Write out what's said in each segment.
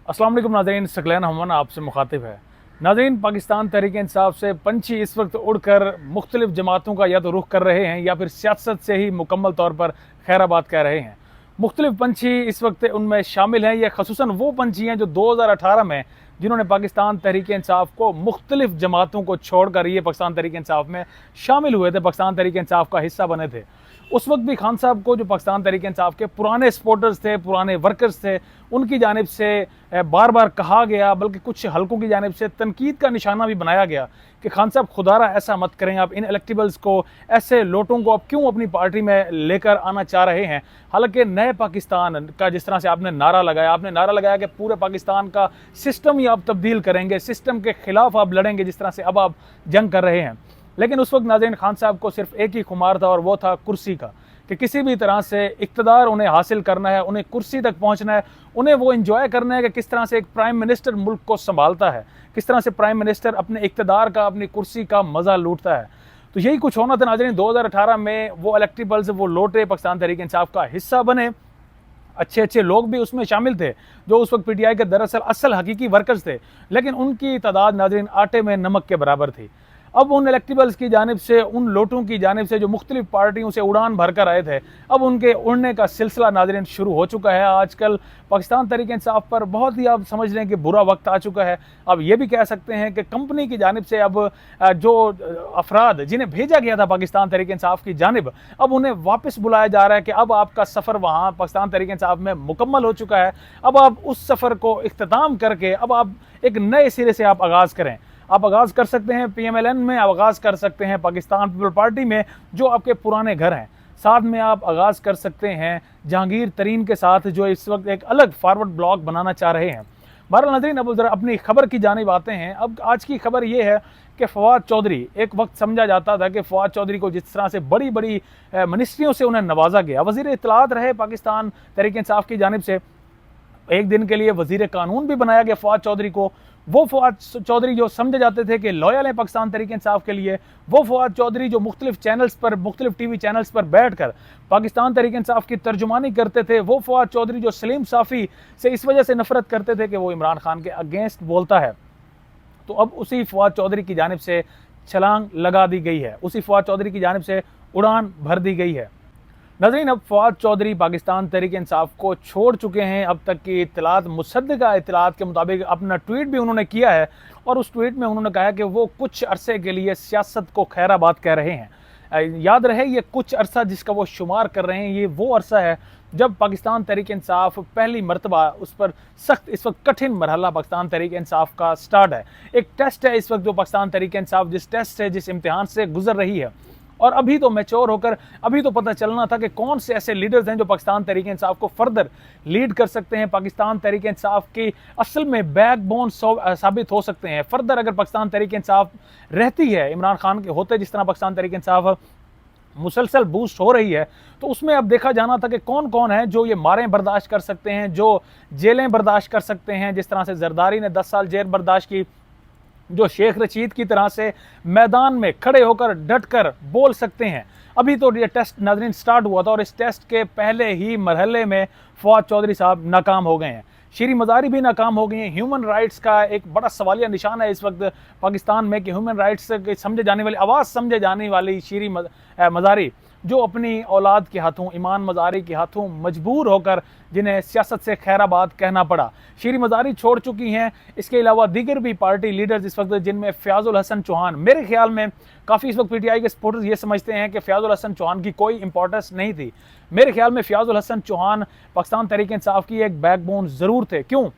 अस्सलाम वालेकुम नाज़रीन, सकलैन हमन आपसे मुखातिब है। नाज़रीन, पाकिस्तान तहरीक इंसाफ से पंछी इस वक्त उड़कर मुख्तलिफ जमातों का या तो रुख कर रहे हैं या फिर सियासत से ही मुकम्मल तौर पर खैराबाद कह रहे हैं। मुख्तलिफ पंछी इस वक्त उनमें शामिल हैं। ये खसूसन वो पंछी हैं जो 2018 में जिन्होंने पाकिस्तान तहरीक इंसाफ को मुख्तलिफ जमातों को छोड़कर ये पाकिस्तान तहरीक इंसाफ में शामिल हुए थे, पाकिस्तान तहरीक इंसाफ का हिस्सा बने थे। उस वक्त भी खान साहब को, जो पाकिस्तान तहरीक इंसाफ के पुराने सपोर्टर्स थे, पुराने वर्कर्स थे, उनकी जानिब से बार बार कहा गया, बल्कि कुछ हलकों की जानिब से तनकीद का निशाना भी बनाया गया कि खान साहब खुदारा ऐसा मत करें, आप इन इलेक्टेबल्स को, ऐसे लोटों को आप क्यों अपनी पार्टी में लेकर आना चाह रहे हैं। हालांकि नए पाकिस्तान का जिस तरह से आपने नारा लगाया कि पूरे पाकिस्तान का सिस्टम ही आप तब्दील करेंगे, सिस्टम के खिलाफ आप लड़ेंगे, जिस तरह से अब आप जंग कर रहे हैं। लेकिन उस वक्त नाज़रीन, खान साहब को सिर्फ एक ही खुमार था और वो था कुर्सी का, कि किसी भी तरह से इक़्तिदार उन्हें हासिल करना है, उन्हें कुर्सी तक पहुंचना है, उन्हें वो एंजॉय करना है कि किस तरह से एक प्राइम मिनिस्टर मुल्क को संभालता है, किस तरह से प्राइम मिनिस्टर अपने इक़्तिदार का, अपनी कुर्सी का मज़ा लूटता है। तो यही कुछ होना था नाज़रीन। 2018 में वो इलेक्टेबल्स, वो लोटे पाकिस्तान तहरीक इंसाफ का हिस्सा बने। अच्छे अच्छे लोग भी उसमें शामिल थे जो उस वक्त PTI के दरअसल असल हकीकी वर्कर्स थे, लेकिन उनकी तादाद नाज़रीन आटे में नमक के बराबर थी। अब उन इलेक्टेबल्स की जानिब से, उन लोटों की जानिब से जो मुख्तलिफ पार्टियों से उड़ान भर कर आए थे, अब उनके उड़ने का सिलसिला नाज़रीन शुरू हो चुका है। आजकल पाकिस्तान तहरीक इंसाफ पर बहुत ही, आप समझ लें कि बुरा वक्त आ चुका है। अब ये भी कह सकते हैं कि कंपनी की जानिब से अब जो अफराद जिन्हें भेजा गया था पाकिस्तान तहरीक इंसाफ की जानिब, अब उन्हें वापस बुलाया जा रहा है कि अब आपका सफ़र वहाँ पाकिस्तान तहरीक इंसाफ में मुकम्मल हो चुका है। अब आप उस सफ़र को इख्तिताम करके अब आप एक नए सिरे से आप आगाज़ करें। आप आगाज़ कर सकते हैं PMLN में, आप आगाज़ कर सकते हैं पाकिस्तान पीपल पार्टी में, जो आपके पुराने घर हैं। साथ में आप आगाज़ कर सकते हैं जहांगीर तरीन के साथ, जो इस वक्त एक अलग फॉरवर्ड ब्लॉक बनाना चाह रहे हैं। बहरहाल नाज़रीन, अब ज़रा अपनी खबर की जानिब आते हैं। अब आज की खबर ये है कि फवाद चौधरी, एक वक्त समझा जाता था कि फवाद चौधरी को जिस तरह से बड़ी बड़ी मिनिस्ट्रियों से उन्हें नवाजा गया, वज़ीर इत्तलात रहे पाकिस्तान तहरीक इंसाफ की जानिब से, एक दिन के लिए वज़ीर कानून भी बनाया गया फवाद चौधरी को। वो फवाद चौधरी जो समझे जाते थे कि लॉयल है पाकिस्तान तहरीक इंसाफ के लिए, वो फवाद चौधरी जो मुख्तलिफ चैनल्स पर, मुख्तलिफ TV चैनल्स पर बैठ कर पाकिस्तान तहरीक इंसाफ की तर्जुमानी करते थे, वो फवाद चौधरी जो सलीम साफ़ी से इस वजह से नफरत करते थे कि वो इमरान खान के अगेंस्ट बोलता है, तो अब उसी फवाद चौधरी की जानिब से छलांग लगा दी गई है, उसी फवाद चौधरी की जानिब से उड़ान भर दी गई है। नाज़रीन, अब फवाद चौधरी पाकिस्तान तहरीक इंसाफ को छोड़ चुके हैं। अब तक की इत्तलात, मुसद्दक़ा इत्तलात के मुताबिक अपना ट्वीट भी उन्होंने किया है, और उस ट्वीट में उन्होंने कहा कि वो कुछ अरसे के लिए सियासत को खैराबाद कह रहे हैं। याद रहे, ये कुछ अरसा जिसका वो शुमार कर रहे हैं, ये वो अरसा है जब पाकिस्तान तहरीक इंसाफ पहली मरतबा, उस पर सख्त इस वक्त कठिन मरहला पाकिस्तान तहरीक इंसाफ का स्टार्ट है। एक टेस्ट है इस वक्त जो पाकिस्तान तहरीक इंसाफ जिस टेस्ट से, जिस इम्तिहान से गुजर रही है। और अभी तो मैच्योर होकर, अभी तो पता चलना था कि कौन से ऐसे लीडर्स हैं जो पाकिस्तान तहरीक इंसाफ को फर्दर लीड कर सकते हैं, पाकिस्तान तहरीक इंसाफ की असल में बैकबोन साबित हो सकते हैं। फर्दर अगर पाकिस्तान तहरीक इंसाफ रहती है, इमरान खान के होते जिस तरह पाकिस्तान तहरीक इंसाफ मुसलसल बूस्ट हो रही है, तो उसमें अब देखा जाना था कि कौन कौन है जो ये मारें बर्दाश्त कर सकते हैं, जो जेलें बर्दाश्त कर सकते हैं। जिस तरह से जरदारी ने 10 साल जेल बर्दाश्त की, जो शेख रशीद की तरह से मैदान में खड़े होकर डट कर बोल सकते हैं। अभी तो ये टेस्ट नाज़रीन स्टार्ट हुआ था और इस टेस्ट के पहले ही मरहले में फवाद चौधरी साहब नाकाम हो गए हैं। शीरी मज़ारी भी नाकाम हो गई हैं। ह्यूमन राइट्स का एक बड़ा सवालिया निशान है इस वक्त पाकिस्तान में कि ह्यूमन राइट्स के समझे जाने वाली, आवाज़ समझे जाने वाली शीरी मज़ारी, जो अपनी औलाद के हाथों, ईमान मज़ारी के हाथों मजबूर होकर जिन्हें सियासत से खैराबाद कहना पड़ा, शीरी मज़ारी छोड़ चुकी हैं। इसके अलावा दीगर भी पार्टी लीडर्स इस वक्त, जिनमें फ़याज़ुल हसन चौहान, मेरे ख्याल में काफ़ी इस वक्त PTI के सपोर्टर्स ये समझते हैं कि फ़याज़ुल हसन चौहान की कोई इंपॉर्टेंस नहीं थी। मेरे ख्याल में फ़याज़ुल हसन चौहान पाकिस्तान तहरीक इंसाफ की एक बैकबोन ज़रूर थे। क्यों?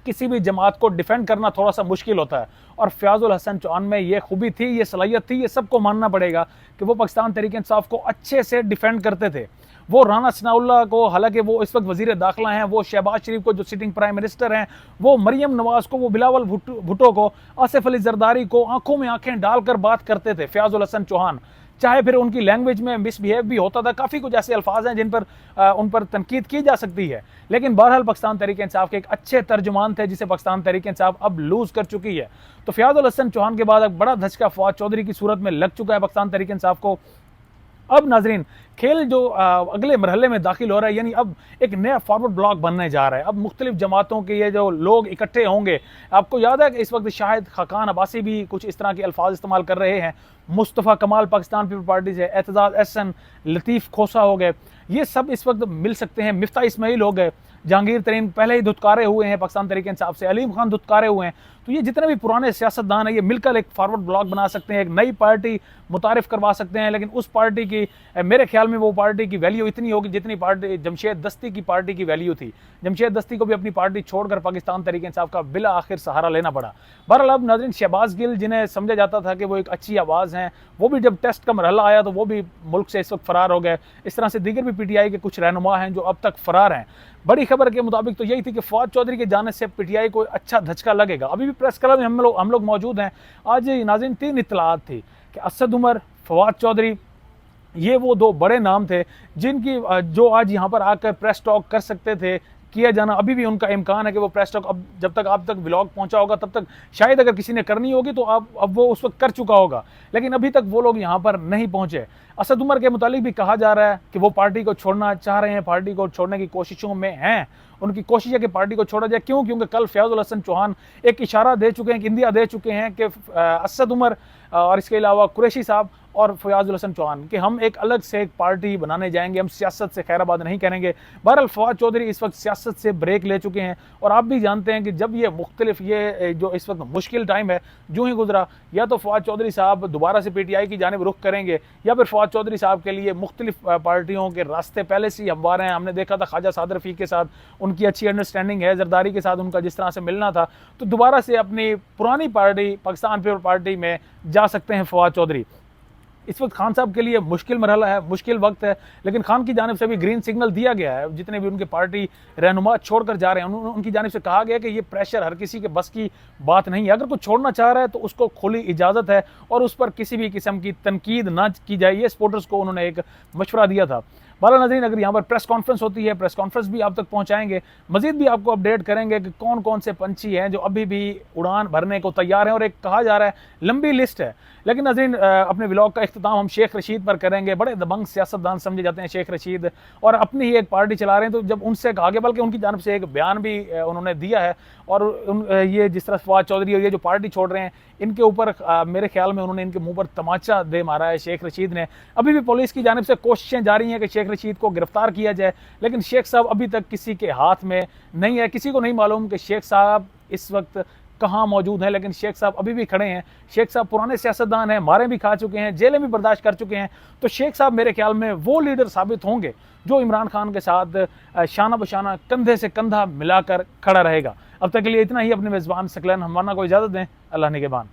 किसी भी जमात को डिफेंड करना थोड़ा सा मुश्किल होता है, और फ़याज़ुल हसन चौहान में ये खूबी थी, ये सलाहियत थी, ये सबको मानना पड़ेगा कि वो पाकिस्तान तहरीक इंसाफ को अच्छे से डिफेंड करते थे। वो राना सनाउल्लाह को, हालांकि वो इस वक्त वज़ीर दाखिला हैं, वो शहबाज शरीफ को जो सिटिंग प्राइम मिनिस्टर हैं, वो मरियम नवाज़ को, वो बिलावल भुट्टो को, आसिफ अली जरदारी को आंखों में आंखें डालकर बात करते थे फ़याज़ुल हसन चौहान। चाहे फिर उनकी लैंग्वेज में मिसबिहेव भी होता था, काफ़ी कुछ ऐसे अल्फाज हैं जिन पर उन पर तनकीद की जा सकती है, लेकिन बहरहाल पाकिस्तान तहरीक इंसाफ के एक अच्छे तर्जुमान थे जिसे पाकिस्तान तहरीक इंसाफ अब लूज़ कर चुकी है। तो फ़याज़ुल हसन चौहान के बाद एक बड़ा धचका फवाद चौधरी की सूरत में लग चुका है पाकिस्तान तहरीक इंसाफ को। अब नाजरीन खेल जो अगले मरहले में दाखिल हो रहा है, यानी अब एक नया फॉरवर्ड ब्लॉक बनने जा रहा है। अब मुख्तलिफ जमातों के ये जो लोग इकट्ठे होंगे, आपको याद है कि इस वक्त शाहिद खाकान अब्बासी भी कुछ इस तरह के अल्फाज इस्तेमाल कर रहे हैं, मुस्तफ़ा कमाल पाकिस्तान पीपल पार्टी से, एतजाज़ एहसन, लतीफ़ खोसा हो गए, ये सब इस वक्त मिल सकते हैं, मिफ्ता इस्माइल हो गए, जहांगीर तरीन पहले ही धुतकारे हुए हैं पाकिस्तान तहरीक इंसाफ से, अलीम खान धुतकारे हुए हैं। तो ये जितने भी पुराने सियासतदान हैं, ये मिलकर एक फॉरवर्ड ब्लॉक बना सकते हैं, एक नई पार्टी मुतारिफ करवा सकते हैं। लेकिन उस पार्टी की मेरे ख्याल में वो पार्टी की वैल्यू इतनी होगी जितनी पार्टी जमशेद दस्ती की पार्टी की वैल्यू थी। जमशेद दस्ती को भी अपनी पार्टी छोड़कर पाकिस्तान तहरीक इंसाफ का बिला आखिर सहारा लेना पड़ा। बहरहाल अब नाज़रीन शहबाज गिल, जिन्हें समझा जाता था कि वो एक अच्छी आवाज़ हैं, वो भी जब टेस्ट का मरहला आया तो वो भी मुल्क से इस वक्त फरार हो गए। इस तरह से दीगर भी PTI के कुछ रहनुमा हैं जो अब तक फरार हैं। बड़ी खबर के मुताबिक तो यही थी कि फवाद चौधरी के जाने से PTI को अच्छा धचका लगेगा। अभी भी प्रेस क्लब में हम लोग मौजूद हैं। आज नाज़रीन 3 इत्तलात थी कि असद उमर, फवाद चौधरी, ये वो 2 बड़े नाम थे जिनकी जो आज यहाँ पर आकर प्रेस टॉक कर सकते थे, किया जाना अभी भी उनका इम्कान है कि वो प्रेस टॉक, अब जब तक आप तक व्लॉग पहुंचा होगा तब तक शायद अगर किसी ने करनी होगी तो अब वो उस वक्त कर चुका होगा, लेकिन अभी तक वो लोग यहाँ पर नहीं पहुंचे। असद उमर के मुतालिक भी कहा जा रहा है कि वो पार्टी को छोड़ना चाह रहे हैं, पार्टी को छोड़ने की कोशिशों में हैं। उनकी कोशिश है कि पार्टी को छोड़ा जाए। क्यों? क्योंकि कल फयाजुल हसन चौहान एक इशारा दे चुके हैं, इंदिया दे चुके हैं कि असद उमर और इसके अलावा कुरैशी साहब और फयाजुल हसन चौहान कि हम एक अलग से एक पार्टी बनाने जाएंगे, हम सियासत से खैराबाद नहीं करेंगे। बहरहाल फवाद चौधरी इस वक्त सियासत से ब्रेक ले चुके हैं और आप भी जानते हैं कि जब ये मुख्तलिफ ये जो इस वक्त मुश्किल टाइम है जो ही गुजरा, या तो फवाद चौधरी साहब दोबारा से PTI की जानिब रुख करेंगे या फिर फवाद चौधरी साहब के लिए मुख्तलिफ पार्टियों के रास्ते पहले से ही हमवार हैं। हमने देखा था ख्वाजा सादर रफ़ीक के साथ उनकी अच्छी अंडरस्टैंडिंग है, जरदारी के साथ उनका जिस तरह से मिलना था, तो दोबारा से अपनी पुरानी पार्टी पाकिस्तान पीपल पार्टी में जा सकते हैं फवाद चौधरी। इस वक्त खान साहब के लिए मुश्किल मरहला है, मुश्किल वक्त है, लेकिन खान की जानिब से भी ग्रीन सिग्नल दिया गया है। जितने भी उनके पार्टी रहनुमा छोड़कर जा रहे हैं उनकी जानिब से कहा गया कि ये प्रेशर हर किसी के बस की बात नहीं है। अगर कोई छोड़ना चाह रहा है तो उसको खुली इजाज़त है और उस पर किसी भी किस्म की तनकीद ना की जाए, ये सपोर्टर्स को उन्होंने एक मशवरा दिया था। बाला नज़रीन, अगर यहाँ पर प्रेस कॉन्फ्रेंस होती है, प्रेस कॉन्फ्रेंस भी आप तक पहुँचाएंगे, मजीद भी आपको अपडेट करेंगे कि कौन कौन से पंछी हैं जो अभी भी उड़ान भरने को तैयार हैं। और एक कहा जा रहा है लंबी लिस्ट है, लेकिन नज़रीन अपने व्लॉग का इख्तिताम हम शेख रशीद पर करेंगे। बड़े दबंग सियासतदान समझे जाते हैं शेख रशीद, और अपनी ही एक पार्टी चला रहे हैं। तो जब उनसे कहा गया, बल्कि उनकी जानिब से एक बयान भी उन्होंने दिया है, और ये जिस तरह फवाद चौधरी और ये जो पार्टी छोड़ रहे हैं इनके ऊपर मेरे ख्याल में उन्होंने इनके मुंह पर तमाचा दे मारा है शेख रशीद ने। अभी भी पुलिस की जानिब से कोशिशें जारी हैं कि शेख रशीद को गिरफ्तार किया जाए, लेकिन शेख साहब अभी तक किसी के हाथ में नहीं है। किसी को नहीं मालूम कि शेख साहब इस वक्त कहाँ मौजूद हैं, लेकिन शेख साहब अभी भी खड़े हैं। शेख साहब पुराने सियासतदान हैं, मारे भी खा चुके हैं, जेलें भी बर्दाश्त कर चुके हैं। तो शेख साहब मेरे ख्याल में वो लीडर साबित होंगे जो इमरान खान के साथ शाना बशाना कंधे से कंधा मिलाकर खड़ा रहेगा। अब तक के लिए इतना ही। अपने मेज़बान सकलैन हमवाना को इजाज़त दें। अल्लाह निगहबान।